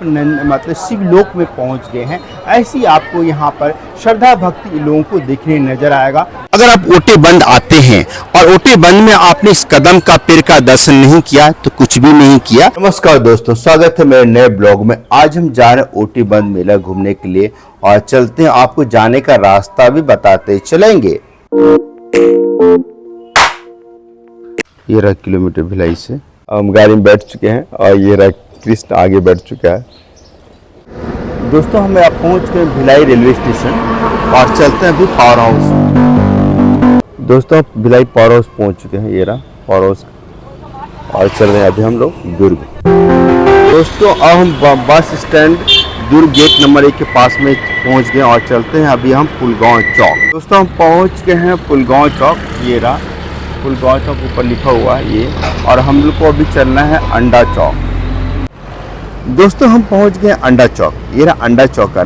मतलब शिवलोक में पहुंच गए हैं। ऐसी आपको यहाँ पर श्रद्धा भक्ति लोगों को देखने नजर आएगा। अगर आप ओटे बंद आते हैं और ओटे बंद में आपने इस कदम का पेड़ का दर्शन नहीं किया तो कुछ भी नहीं किया। नमस्कार दोस्तों, स्वागत है मेरे नए ब्लॉग में। आज हम जा रहे हैं ओटे बंद मेला घूमने के लिए और चलते हैं, आपको जाने का रास्ता भी बताते चलेंगे। ये रहा किलोमीटर भिलाई से, हम गाड़ी में बैठ चुके हैं और ये रहा कृष्ण आगे बैठ चुका है। दोस्तों हम आप पहुंच गए भिलाई रेलवे स्टेशन और चलते हैं अभी पावर हाउस। दोस्तों भिलाई पावर हाउस पहुंच चुके हैं, ये रहा पावर हाउस और चल रहे हैं अभी हम लोग दुर्ग। दोस्तों अब हम बस स्टैंड दुर्ग गेट नंबर 1 के पास में पहुंच गए और चलते हैं अभी हम पुलगांव चौक। दोस्तों हम पहुंच गए हैं पुलगांव चौक, ये रहा पुलगांव चौक ऊपर लिखा हुआ है ये, और हम लोग को अभी चलना है अंडा चौक। दोस्तों हम पहुंच गए अंडा चौक, ये रहा अंडा चौक का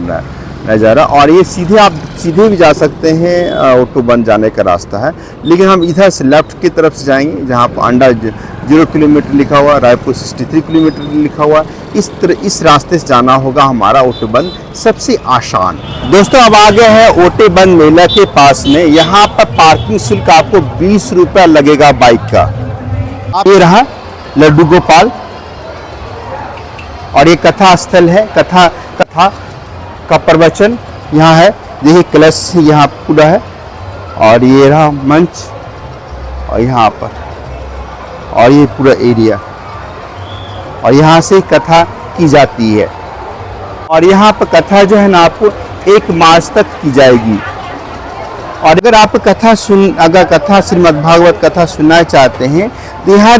नज़ारा। और ये सीधे आप सीधे भी जा सकते हैं, ऑटो बंद जाने का रास्ता है, लेकिन हम इधर से लेफ्ट की तरफ से जाएंगे जहां पर अंडा 0 किलोमीटर लिखा हुआ, रायपुर 63 किलोमीटर लिखा हुआ। इस रास्ते से जाना होगा हमारा ओटे बंद, सबसे आसान। दोस्तों अब आ गए हैं ओटे बंद मेला के पास में। यहाँ पर पार्किंग शुल्क आपको 20 रुपया लगेगा बाइक का। ये रहा लड्डू गोपाल और ये कथा स्थल है, कथा का प्रवचन यहाँ है। देखिए कलश यहाँ पूरा है और ये रहा मंच और यहाँ पर, और ये पूरा एरिया, और यहाँ से कथा की जाती है। और यहाँ पर कथा जो है ना आपको 1 मार्च तक की जाएगी। और अगर आप कथा श्रीमद् भागवत कथा सुनना चाहते हैं तो यहाँ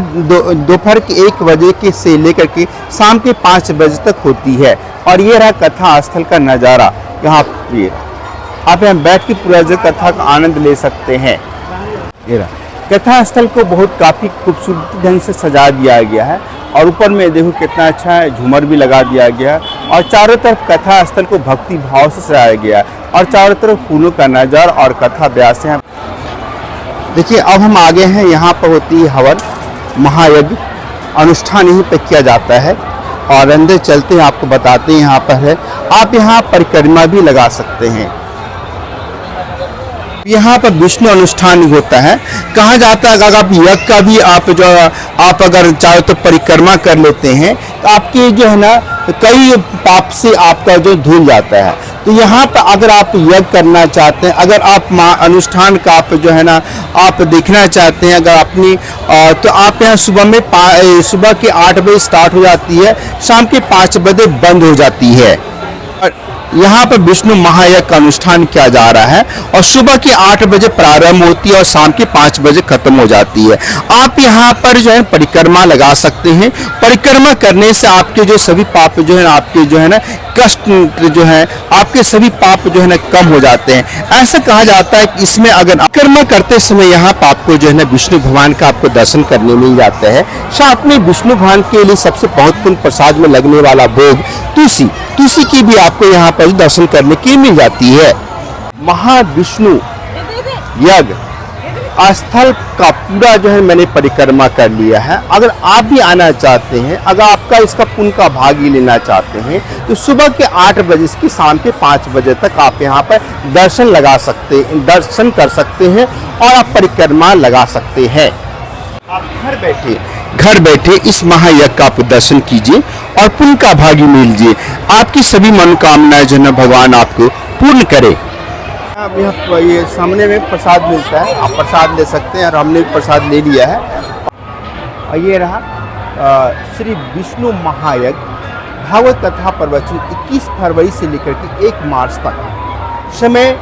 दोपहर के 1 बजे के से लेकर के शाम के 5 बजे तक होती है। और ये रहा कथा स्थल का नज़ारा। यहाँ ये आप यहाँ बैठ के पूरा जो कथा का आनंद ले सकते हैं। ये रहा कथा स्थल को बहुत काफ़ी खूबसूरती ढंग से सजा दिया गया है और ऊपर में देखो कितना अच्छा है, झूमर भी लगा दिया गया है और चारों तरफ कथा स्थल को भक्ति भाव से सजाया गया है और चारों तरफ फूलों का नज़ारा और कथा व्यास है। देखिए अब हम आगे हैं, यहाँ पर होती है हवन महायज्ञ, अनुष्ठान यहीं पर किया जाता है। और अंदर चलते हैं, आपको बताते हैं यहाँ पर है। आप यहाँ परिक्रमा भी लगा सकते हैं। यहाँ पर विष्णु अनुष्ठान होता है। कहा जाता है अगर आप यज्ञ का भी आप अगर चाहे तो परिक्रमा कर लेते हैं तो आपके जो है ना कई पाप से आपका जो धुल जाता है। तो यहाँ पर अगर आप यज्ञ करना चाहते हैं, अगर आप अनुष्ठान का आप जो है ना आप देखना चाहते हैं अगर अपनी तो आप यहाँ सुबह के 8 बजे स्टार्ट हो जाती है, शाम के 5 बजे बंद हो जाती है। यहाँ पर विष्णु महायज्ञ का अनुष्ठान किया जा रहा है और सुबह के 8 बजे प्रारंभ होती है और शाम के 5 बजे खत्म हो जाती है। आप यहाँ पर जो है परिक्रमा लगा सकते हैं। परिक्रमा करने से आपके जो सभी पाप जो है आपके जो है ना कष्ट जो है आपके सभी पाप जो है ना कम हो जाते हैं। ऐसा कहा जाता है कि इसमें अगर परिक्रमा करते समय यहाँ पर आपको जो है ना विष्णु भगवान का आपको दर्शन करने मिल जाता है। साथ में विष्णु भगवान के लिए सबसे महत्वपूर्ण प्रसाद में लगने वाला भोग तुलसी की भी आपको यहाँ पर दर्शन करने की मिल जाती है। महाविष्णु यज्ञ स्थल का पूरा जो है मैंने परिक्रमा कर लिया है। अगर आप भी आना चाहते हैं, अगर आपका इसका पुण्य का भाग ही लेना चाहते हैं तो सुबह के 8 बजे से शाम के 5 बजे तक आप यहाँ पर दर्शन कर सकते हैं और आप परिक्रमा लगा सकते हैं। आप घर बैठे इस महायज्ञ का आप दर्शन कीजिए और पुण्य का भागी मिल लीजिए। आपकी सभी मनोकामनाएं जो है भगवान आपको पूर्ण करे। अब यहाँ ये सामने में प्रसाद मिलता है, आप प्रसाद ले सकते हैं और हमने प्रसाद ले लिया है। और ये रहा श्री विष्णु महायज्ञ भागवत कथा प्रवचन 21 फरवरी से लेकर के 1 मार्च तक समय।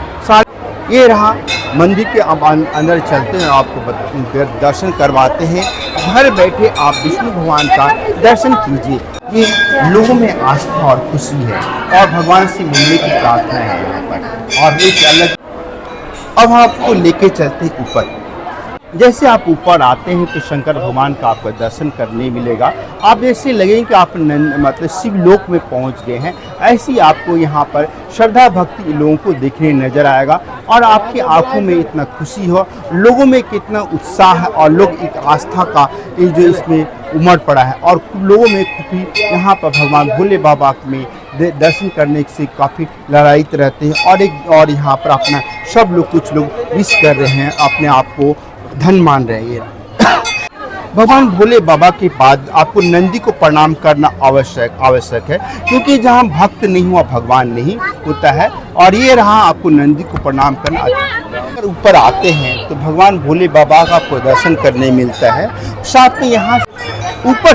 ये रहा मंदिर के अंदर चलते हैं, आपको दर्शन करवाते हैं। घर बैठे आप विष्णु भगवान का दर्शन कीजिए। ये लोगों में आस्था और खुशी है और भगवान से मिलने की प्रार्थना है यहाँ पर। और एक अलग अब आपको लेके चलते ऊपर। जैसे आप ऊपर आते हैं तो शंकर भगवान का आपको दर्शन करने मिलेगा। आप ऐसे लगेंगे कि आप मतलब शिवलोक में पहुंच गए हैं। ऐसी आपको यहाँ पर श्रद्धा भक्ति लोगों को देखने नजर आएगा और आपकी आंखों में इतना खुशी हो, लोगों में कितना उत्साह है और लोग एक आस्था का ये जो इसमें उमड़ पड़ा है और लोगों में काफ़ी यहाँ पर भगवान भोले बाबा में दर्शन करने से काफ़ी लड़ाईत रहते हैं और यहाँ पर अपना सब लोग कुछ लोग विश कर रहे हैं, अपने आप को धन मान रहे हैं। भगवान भोले बाबा के बाद आपको नंदी को प्रणाम करना आवश्यक है, क्योंकि जहाँ भक्त नहीं हुआ भगवान नहीं होता है। और ये रहा आपको नंदी को प्रणाम करना। अगर ऊपर आते हैं तो भगवान भोले बाबा का आपको दर्शन करने मिलता है। साथ में यहाँ ऊपर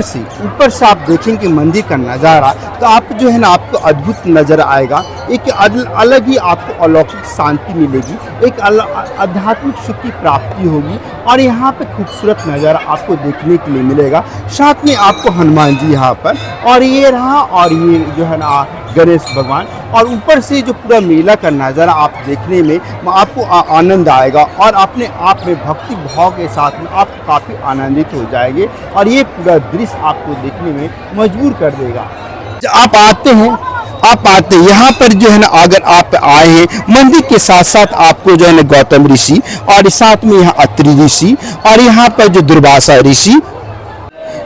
से आप देखेंगे मंदिर का नज़ारा, तो आप जो है ना आपको अद्भुत नज़र आएगा। एक अलग ही आपको अलौकिक शांति मिलेगी, एक आध्यात्मिक सुख की प्राप्ति होगी और यहाँ पे खूबसूरत नज़ारा आपको देखने के लिए मिलेगा। साथ में आपको हनुमान जी यहाँ पर और ये रहा और ये जो है ना गणेश भगवान, और ऊपर से जो पूरा मेला का नज़ारा आप देखने में आपको आनंद आएगा और अपने आप में भक्ति भाव के साथ में आप काफ़ी आनंदित हो जाएंगे और ये पूरा दृश्य आपको देखने में मजबूर कर देगा। आप आते यहाँ पर जो है ना, अगर आप आए हैं मंदिर के साथ साथ आपको जो है ना गौतम ऋषि और साथ में यहाँ अत्रि ऋषि और यहाँ पर जो दुर्वासा ऋषि,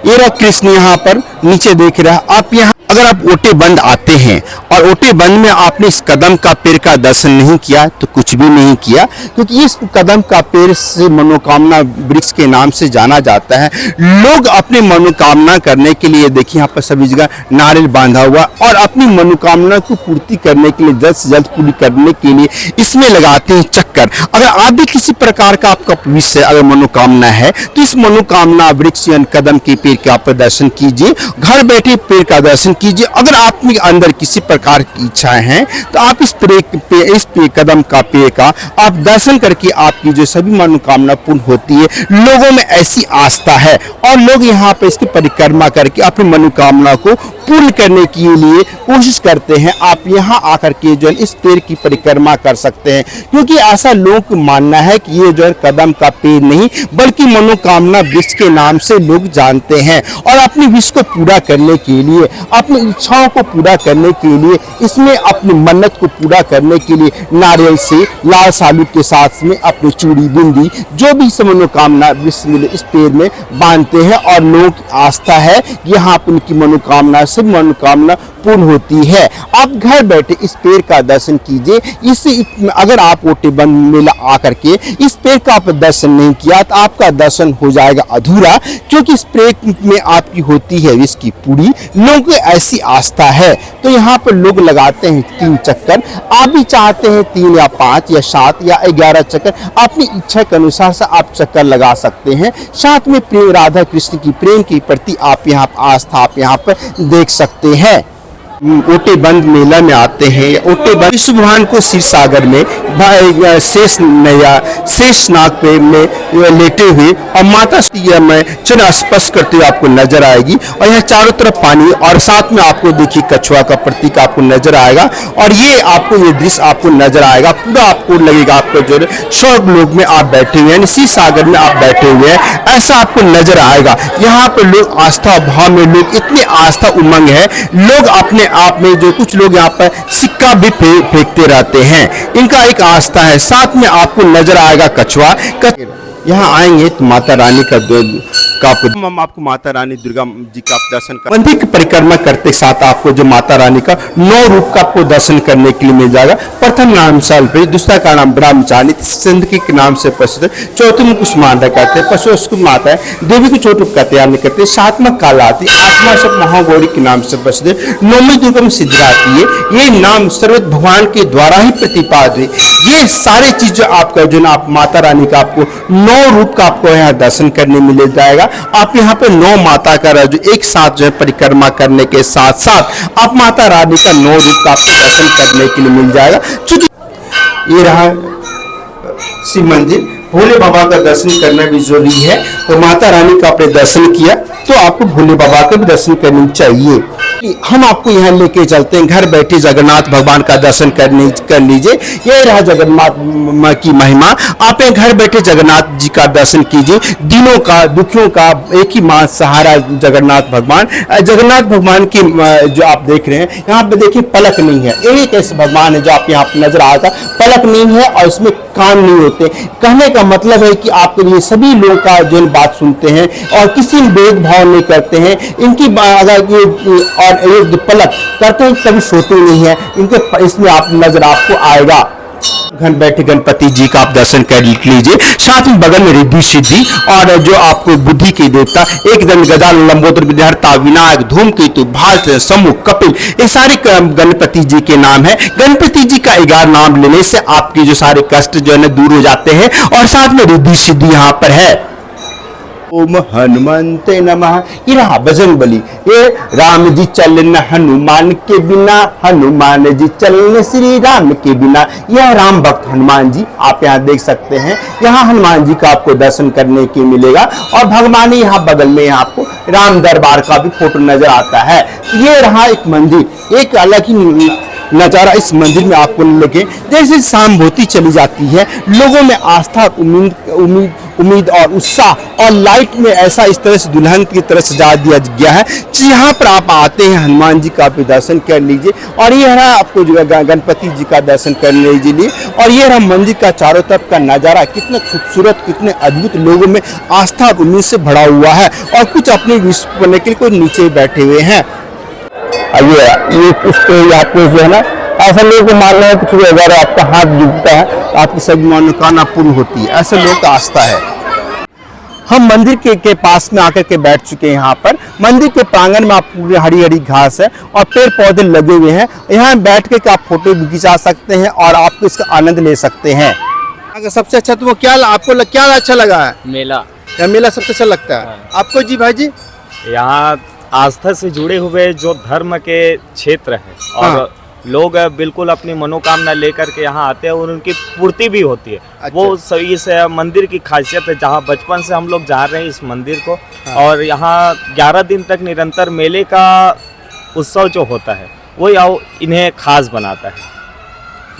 ये रहा कृष्ण यहाँ पर नीचे देख रहा। आप यहाँ अगर आप ओटे बंद आते हैं और ओटे बंद में आपने इस कदम का पेड़ का दर्शन नहीं किया तो कुछ भी नहीं किया, क्योंकि इस कदम का पेड़ से मनोकामना वृक्ष के नाम से जाना जाता है। लोग अपने मनोकामना करने के लिए देखिए यहाँ पर सभी जगह नारियल बांधा हुआ और अपनी मनोकामना को पूर्ति करने के लिए जल्द से जल्द पूरी करने के लिए इसमें लगाते हैं चक्कर। अगर आप भी किसी प्रकार का आपका विषय अगर मनोकामना है तो इस मनोकामना वृक्ष कदम के पेड़ का आप दर्शन कीजिए, घर बैठे पेड़ का दर्शन कीजिए। अगर आप में अंदर किसी प्रकार की इच्छाएं हैं तो आप इस कदम का पेड़ का आप दर्शन करके आपकी जो सभी मनोकामना पूर्ण होती है। लोगों में ऐसी आस्था है और लोग यहाँ पे इसकी परिक्रमा करके अपनी मनोकामना को पूर्ण करने के लिए कोशिश करते हैं। आप यहाँ आकर के जो है इस पेड़ की परिक्रमा कर सकते हैं, क्योंकि ऐसा लोगों को मानना है कि ये जो है कदम का पेड़ नहीं बल्कि मनोकामना वृक्ष के नाम से लोग जानते हैं। और अपनी विश को पूरा करने के लिए, अपनी इच्छाओं को पूरा करने के लिए, इसमें अपनी मन्नत को पूरा करने के लिए नारियल से लाल सालू के साथ में अपनी चूड़ी बिंदी जो भी मनोकामना वृक्ष मिले इस पेड़ में बांधते हैं और लोगों की आस्था है यहाँ पर उनकी मनोकामना से मनोकामना पूर्ण होती है। आप घर बैठे इस पेड़ का दर्शन कीजिए। इससे अगर आप ओटे बंद मेला आकर के इस पेड़ का आप दर्शन नहीं किया तो आपका दर्शन हो जाएगा अधूरा, क्योंकि इस पेड़ में आपकी होती है इसकी पूरी। लोगों की ऐसी आस्था है तो यहाँ पर लोग लगाते हैं 3 चक्कर। आप भी चाहते हैं 3 या 5 या 7 या 11 चक्कर, अपनी इच्छा के अनुसार से आप चक्कर लगा सकते हैं। साथ में प्रेम राधा कृष्ण की प्रेम के प्रति आप यहाँ आस्था आप यहाँ पर देख सकते हैं। ओटे बंद मेला में आते हैं। ओटे बंद विष्णु भगवान को क्षीर सागर में शेष नाग पे में लेटे हुए और माता में चरण स्पर्श करते हुए आपको नजर आएगी और यहाँ चारों तरफ पानी और साथ में आपको देखिए कछुआ का प्रतीक आपको नजर आएगा और ये आपको ये दृश्य आपको नजर आएगा। पूरा आपको लगेगा आपको जो स्वर्ग लोक में आप बैठे हुए हैं, क्षीर सागर में आप बैठे हुए हैं, ऐसा आपको नजर आएगा। यहाँ पर लोग आस्था भाव में, लोग इतने आस्था उमंग है, लोग अपने आप में जो कुछ लोग यहाँ पर सिक्का भी फेंकते रहते हैं, इनका एक आस्था है। साथ में आपको नजर आएगा कछुआ। यहाँ आएंगे तो माता रानी का आपको माता रानी दुर्गा जी का दर्शन कर मंदिर की परिक्रमा करते साथ आपको जो माता रानी का 9 रूप का आपको दर्शन करने के लिए मिल जाएगा। प्रथम नाम सालप्री, दूसरा का नाम ब्रह्मचारी, सिंधकी के नाम से प्रसिद्ध, चौथे में कुष्मांडा कहते हैं, पशु माता है, देवी को छोटू कहते हैं करते, सातवा कालाती, आत्मा सब महागौरी के नाम से प्रसिद्ध, नौवीं दुर्गा में सिद्धराती है। ये नाम सर्वत भगवान के द्वारा ही प्रतिपादित है। ये सारे चीज आपका जो ना आप माता रानी का आपको 9 रूप का आपको यहाँ दर्शन करने मिल जाएगा। आप यहाँ पे 9 माता का जो एक साथ जो है परिक्रमा करने के साथ साथ आप माता रानी का 9 रूप का आपको दर्शन करने के लिए मिल जाएगा। क्योंकि ये रहा शिव मंदिर, भोले बाबा का दर्शन करना भी जरूरी है। तो माता रानी का आपने दर्शन किया तो आपको भोले बाबा का भी दर्शन करनी चाहिए। हम आपको यहाँ लेके चलते हैं, घर बैठे जगन्नाथ भगवान का दर्शन कर लीजिए। ये रहा जगन्नाथ की महिमा। आप यहाँ घर बैठे जगन्नाथ जी का दर्शन कीजिए। दिनों का दुखियों का एक ही मां सहारा जगन्नाथ भगवान। जगन्नाथ भगवान की जो आप देख रहे हैं यहाँ पे देखिए पलक नहीं है। एक ऐसे भगवान है जो आप यहाँ पे नजर आता, पलक नहीं है और इसमें कान नहीं होते। कहने का मतलब है कि आप ये सभी लोगों का जो बात सुनते हैं और किसी भेदभाव नहीं करते हैं। इनकी अगर ये और ये पलक करते हैं कभी सोते नहीं है इनके, इसमें आप नजर आपको आएगा। घर बैठे गणपति जी का आप दर्शन कर लीजिए। साथ में बगल में रिद्धि सिद्धि और जो आपको बुद्धि के देवता एकदम गजानन लंबोदर विद्यार्ता विनायक धूमकेतु भात सम्मुख कपिल, ये सारे गणपति जी के नाम है। गणपति जी का 11 नाम लेने से आपके जो सारे कष्ट जो है दूर हो जाते हैं और साथ में रिद्धि सिद्धि यहाँ पर है। ओम हनुमंते नमः। ये रहा बजरंग बली। ये राम जी चलन हनुमान के बिना, हनुमान जी चलन श्री राम के बिना। यह राम भक्त हनुमान जी आप यहाँ देख सकते हैं। यहाँ हनुमान जी का आपको दर्शन करने के मिलेगा और भगवान यहाँ बगल में आपको राम दरबार का भी फोटो नजर आता है। ये रहा एक मंदिर, एक अलग ही नजारा इस मंदिर में आपको लगे। जैसे शाम होती चली जाती है, लोगों में आस्था, उम्मीद और उत्साह और लाइट में ऐसा इस तरह से दुल्हन की तरह सजा दिया गया है। यहाँ पर आप आते हैं, हनुमान जी का भी दर्शन कर लीजिए और ये रहा आपको जो गणपति जी का दर्शन करने लीजिए। और ये रहा मंदिर का चारों तरफ का नजारा, कितना खूबसूरत, कितने अद्भुत, लोगों में आस्था और उम्मीद से भरा हुआ है और कुछ अपने विश्व करने के लिए कोई नीचे बैठे हुए हैं। ये उसको आपको जो है ना, ऐसा लोगों को मानना है कि अगर आपका हाथ जुड़ता है आपकी सभी मनोकामना पूर्ण होती है, ऐसे लोगों का आस्था है। हम मंदिर के पास में आकर के बैठ चुके हैं। यहाँ पर मंदिर के प्रांगण में आप पूरी हरी हरी घास है और पेड़ पौधे लगे हुए हैं। यहाँ बैठ के आप फोटो भी खिंचा सकते हैं और आप इसका आनंद ले सकते हैं। अगर सबसे अच्छा तो वो क्या आपको क्या अच्छा लगा है? मेला। मेला सबसे अच्छा लगता है आपको? जी भाई जी, यहाँ आस्था से जुड़े हुए जो धर्म के क्षेत्र है और लोग बिल्कुल अपनी मनोकामना लेकर के यहाँ आते हैं और उनकी पूर्ति भी होती है। अच्छा। वो सही इस मंदिर की खासियत है, जहाँ बचपन से हम लोग जा रहे हैं इस मंदिर को। और यहाँ 11 दिन तक निरंतर मेले का उत्सव जो होता है वो इन्हें खास बनाता है।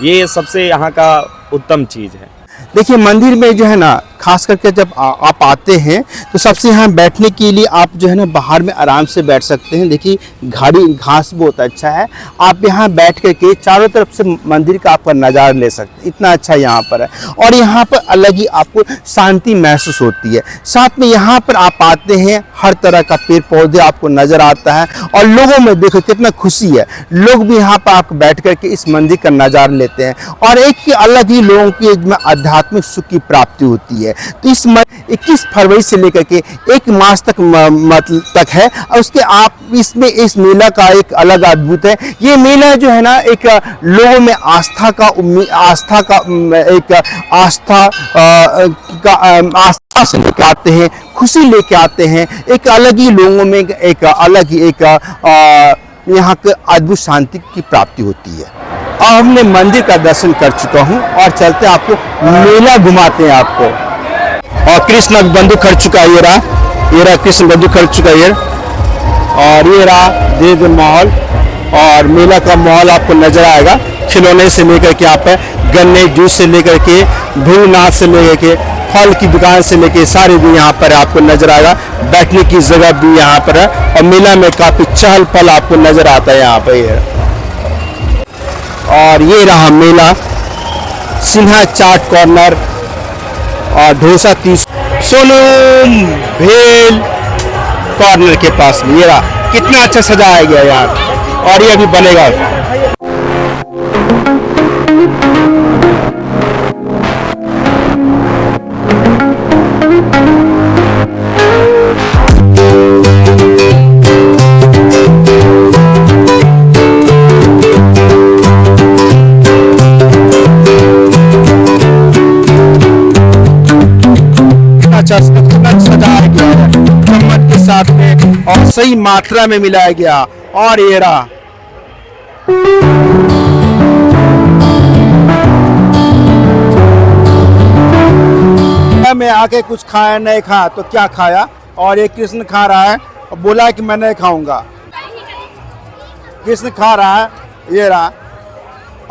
ये सबसे यहाँ का उत्तम चीज़ है। देखिए मंदिर में जो है ना, खास करके जब आप आते हैं तो सबसे यहाँ बैठने के लिए आप जो है ना बाहर में आराम से बैठ सकते हैं। देखिए घास बहुत अच्छा है, आप यहाँ बैठ करके चारों तरफ से मंदिर का आपका नज़ारा ले सकते हैं, इतना अच्छा यहाँ पर है। और यहाँ पर अलग ही आपको शांति महसूस होती है। साथ में यहाँ पर आप आते हैं, हर तरह का पेड़ पौधे आपको नज़र आता है और लोगों में देखो कितना खुशी है। लोग भी यहाँ पर आप बैठ करके इस मंदिर का नज़ारा लेते हैं और एक अलग ही लोगों की आध्यात्मिक सुख की प्राप्ति होती है। तो इस 21 फरवरी से लेकर के 1 मार्च तक है और उसके आप इसमें इस मेला का एक अलग अद्भुत है। ये मेला जो है ना, एक लोगों में आस्था से लेके आते हैं, खुशी लेके आते हैं। एक अलग ही लोगों में एक अलग ही यहाँ के अद्भुत शांति की प्राप्ति होती है। और हमने मंदिर का दर्शन कर चुका हूँ और चलते आपको मेला घुमाते हैं आपको। और कृष्ण बंधु खड़ चुका है, ये रहा कृष्ण बंधु खड़ चुका है और ये रहा धीरे माहौल और मेला का माहौल आपको नजर आएगा। खिलौने से लेकर के यहाँ पे गन्ने जूस से लेकर के भूनाथ से लेकर के फल की दुकान से लेके सारे भी यहाँ पर आपको नजर आएगा। बैठने की जगह भी यहाँ पर है और मेला में काफी चहल पहल आपको नजर आता है यहाँ पे। और ये रहा मेला, सिन्हा चाट कॉर्नर और डोसा 30 सोनू भेल कॉर्नर के पास में। ये रहा कितना अच्छा सजाया गया यार और ये अभी बनेगा। सजाया गया है चम्मच के साथ में और सही मात्रा में मिलाया गया। और ये रहा मैं आके कुछ खाया नहीं खाया तो क्या खाया, और ये कृष्ण खा रहा है और बोला कि मैं नहीं खाऊंगा। कृष्ण खा रहा है, ये रहा,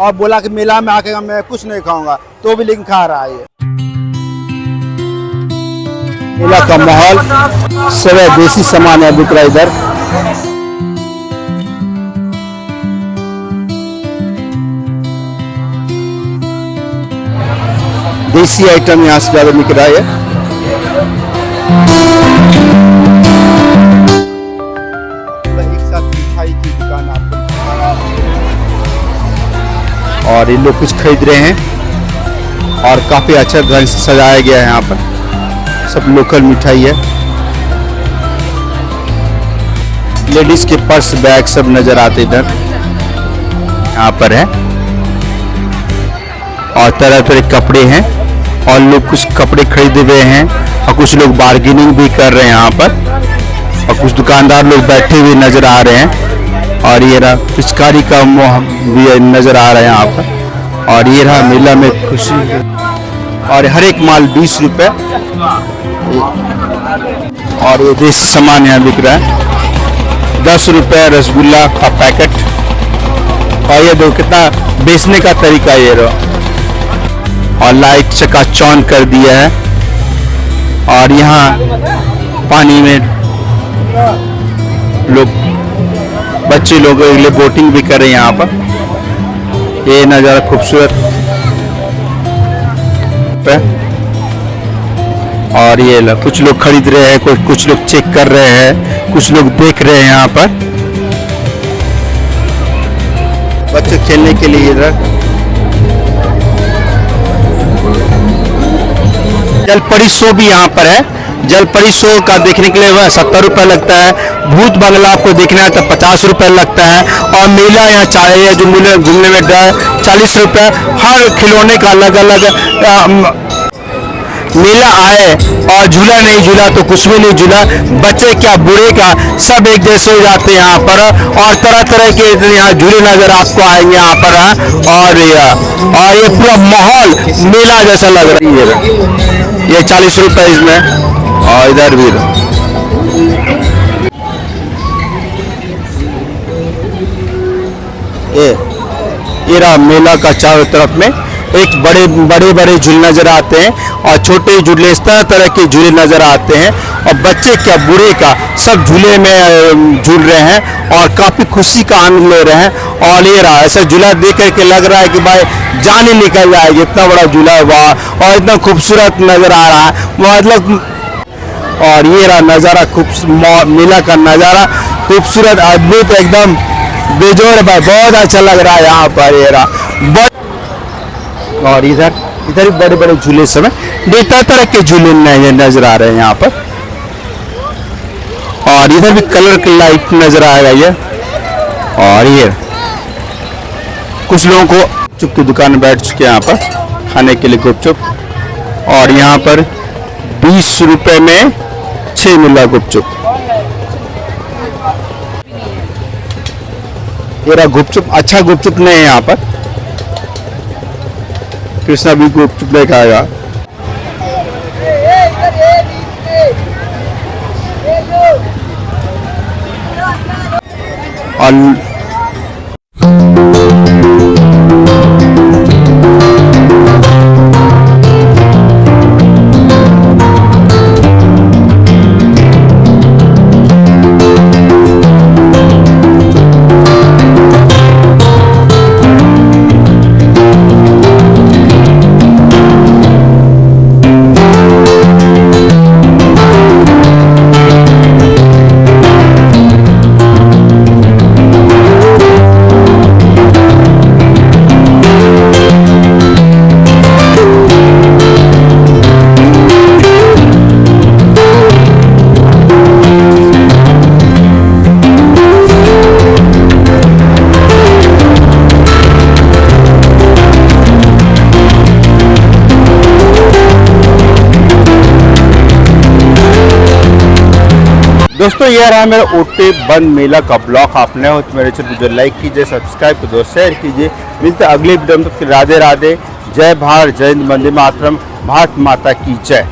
और बोला कि मेला में आके मैं कुछ नहीं खाऊंगा, तो भी लेकिन खा रहा है। ये मेला का माहौल, सब देसी सामान है बिक रहा है इधर। देसी आइटम यहाँ से ज्यादा बिक रहा है। एक साथ मिठाई की दुकान आपको, और ये लोग कुछ खरीद रहे हैं और काफी अच्छा ढंग से सजाया गया है। यहाँ पर सब लोकल मिठाई है। लेडीज के पर्स बैग सब नजर आते इधर, यहाँ पर है, और तरह तरह कपड़े हैं, और लोग कुछ कपड़े खरीदे हुए हैं और कुछ लोग बार्गेनिंग भी कर रहे हैं यहाँ पर, और कुछ दुकानदार लोग बैठे हुए नजर आ रहे हैं। और ये रहा पिचकारी का मोह भी नजर आ रहा है यहाँ पर। और ये रहा मेला में खुशी, और हर एक माल 20 रुपए, और ये देसी सामान यहाँ बिक रहा है 10 रुपए रसगुल्ला का पैकेट। और ये दो कितना बेचने का तरीका ये रहा, और लाइट चकाचौंध कर दिया है। और यहाँ पानी में लोग, बच्चे लोग के लिए बोटिंग भी कर रहे हैं यहाँ पर। ये नज़ारा खूबसूरत है। और ये कुछ लोग खरीद रहे हैं, कुछ लोग चेक कर रहे हैं, कुछ लोग देख रहे हैं यहाँ पर। बच्चे खेलने के लिए इधर जलपरी शो भी यहाँ पर है। जलपरी शो का देखने के लिए 70 रुपये लगता है। भूत बंगला आपको देखना है तो 50 रुपये लगता है। और मेला यहाँ चाहिए जो घूमने में 40 रुपये। हर खिलौने का अलग अलग मेला आए और झूला नहीं झूला तो कुछ भी नहीं झूला, बच्चे क्या बूढ़े का सब एक जैसे हो जाते हैं यहाँ पर। और तरह तरह के यहाँ झूले नजर आपको आएंगे यहाँ पर। और ये पूरा माहौल मेला जैसा लग रही है। ये 40 रुपये इसमें, और इधर भी ये रहा मेला का चारों तरफ में एक बड़े बड़े झूले नजर आते हैं, और छोटे झूले, इस तरह के झूले नजर आते हैं। और बच्चे क्या बूढ़े का सब झूले में झूल रहे हैं और काफी खुशी का आनंद ले रहे हैं। और ये रहा ऐसा झूला देख करके लग रहा है कि भाई जान ही निकल जाएगी, इतना बड़ा झूला हुआ और इतना खूबसूरत नजर आ रहा है मतलब। और ये रहा नज़ारा, मेला का नज़ारा खूबसूरत, अद्भुत, एकदम बेजोड़ भाई, बहुत अच्छा लग रहा है यहाँ पर। ये रहा और इधर भी बड़े बड़े झूले सब है, तरह तरह के झूले नजर आ रहे हैं यहाँ पर। और इधर भी कलर की लाइट नजर आएगा ये। और ये कुछ लोगों को गुपचुप की दुकान में बैठ चुके हैं यहाँ पर खाने के लिए गुपचुप। और यहाँ पर 20 रुपए में 6 मिला गुपचुप। ये गुपचुप अच्छा गुपचुप नहीं है यहाँ पर, कृष्णा भी गुपचुप नहीं खाएगा। और दोस्तों ये रहा मेरा ओटे बंद मेला का ब्लॉग। आप नए हो तो मेरे चैनल को लाइक कीजिए, सब्सक्राइब कीजिए, शेयर कीजिए। मिलते अगले वीडियो में। तो राधे राधे, जय भारत, जय हिंद, वंदे मातरम, भारत माता की जय।